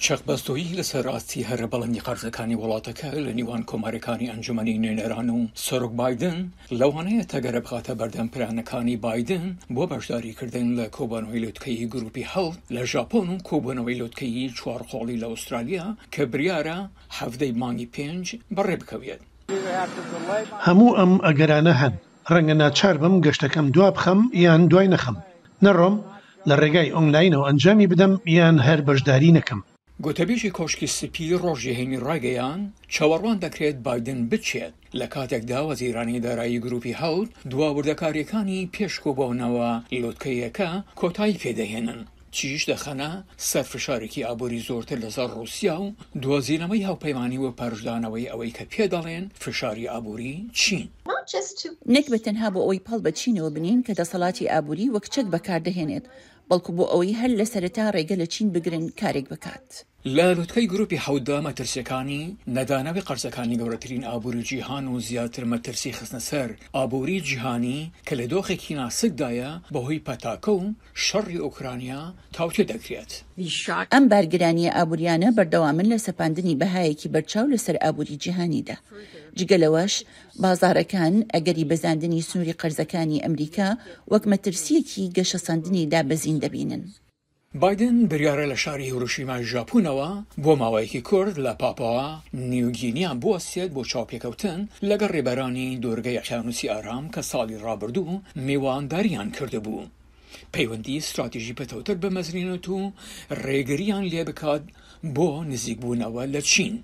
چەقبەستۆیی لەسەر ڕاستی هەرە بەڵەنی قەرزەکانی وڵاتەکە لە نیوان کۆمارەکانی ئەنجومەنی نوێنەران و سەرۆک بایدن لەوانەیە تەگەرە بخاتە بەردەم پلانەکانی بایدن بۆ بەشداریکردن لە کۆبوونەوەی لوتکەی گروپی هەڵ لە ژاپۆن و کۆبوونەوەی لوتکەی چوارقۆڵی لە ئوسترالیا کە بریارە هەفتەی مانگی 5 بەڕێ بکەوێت. هەموو ئەم ئەگەرانە هەن ڕەنگە ناچار بم گەشتەکەم دوا بخەم یان دوای نەخەم، نەڕۆم لە ڕێگای ئۆنلاینەوە ئەنجامی بدەم یان هەر بەشداری نەکەم. گوتەبێژی کۆشکی سپی ڕۆژێهێنی ڕاگەیان چاوەڕوان دەکرێت بایدن بچێت لە کاتێکدا وەزیرانی دارایی گروپی هەڵ دواوردەکاریەکانی پێشکۆبوونەوە لوتکەیەکە کۆتایی پێدەهێنن. چیش دەخەنە سەرفشارێکی ئابووری زۆرتر لەسەر رووسیا و دۆزینەوەی هاوپەیمانی و پەرژدانەوەی ئەوەی کە پێدەڵێن فشاری ئابووری چین. نەک بە تەنها بۆ ئەوەی پەڵ بە چینەوە بنین کە دەسەڵاتی ئابووری وەک چەک بەکاردەهێنێت، بەڵکو بۆ ئەوەی هەر لە سەرەتا ڕێگە لە چین بگرن کارێک بکات. لە لوتکەی گروپی حەوتدا مەترسیەکانی نەدانەوەی قەرزەکانی گەورەترین ئابووری جیهان و زیاتر مەترسی خستنە سەر ئابووری جیهانی کە لە دۆخێکی ناسکدایە بەهۆی پەتاکە و شەڕی ئوکرانیا تاوتێ دەکرێت. ئەم بارگرانیە ئابووریانە بەردەوامن لە سەپاندنی بەهایەکی بەرچاو لەسەر ئابووری جیهانیدا. جگەلەوەش بازارەکان ئەگەری بەزاندنی سنووری قەرزەکانی ئەمریکا وەک مەترسیەکی گەشەسەندنی دابەزین دەبینن. بایدن بریارە لە شاری هیروشیمای ژاپۆنەوە بۆ ماوەیەکی کورد لە پاپاوا نیوگینیا بوەستێت بۆ چاوپێکەوتن لەگەڵ ڕێبەرانی دۆرگەی ئەقیانوسی ئارام کە ساڵی ڕابردوو میوانداریان کردهبوو. پەیوەندی استراتیژی پەتەوتر بە مەزرێنێت و ڕێگریان لێ بکات بۆ نزیکبوونەوە لە چین.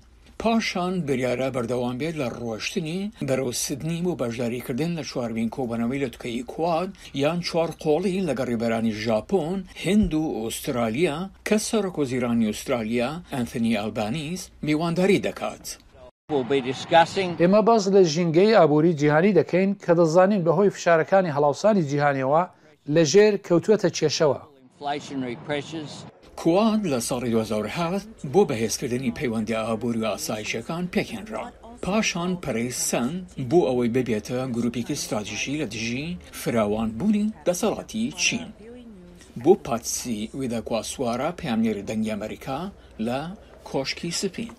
پاشان بریارە بەردەوام بێت لە ڕۆشتنی بەرەو سدنی بۆ بەشداریکردن لە چوارمین کۆبوونەوەی لوتکەی کواد یان چوارقۆڵی لەگەڵ ڕێبەرانی ژاپۆن، هند و ئوسترالیا کە سەرۆکوەزیرانی ئوسترالیا ئەنتۆنی ئەلبانیز میوانداری دەکات. ئێمە باس لە ژینگەی ئابووری جیهانی دەکەین کە دەزانین بەهۆی فشارەکانی هەڵاوسانی جیهانیەوە لەژێر کەوتووەتە کێشەوە. کواد لە ساڵی 2007 بۆ بەهێزکردنی پەیوەندی ئابووری و ئاسایشەکان پێکهێنرا. پاشان پەرەی سەند بۆ ئەوەی ببێتە گروپێکی استراتیژی لە دژی فراوانبوونی دەسەڵاتی چین. بۆ پاتسی ویدەکواسوارە پەیامنێری دەنگی ئەمریکا لە کۆشکی سپین.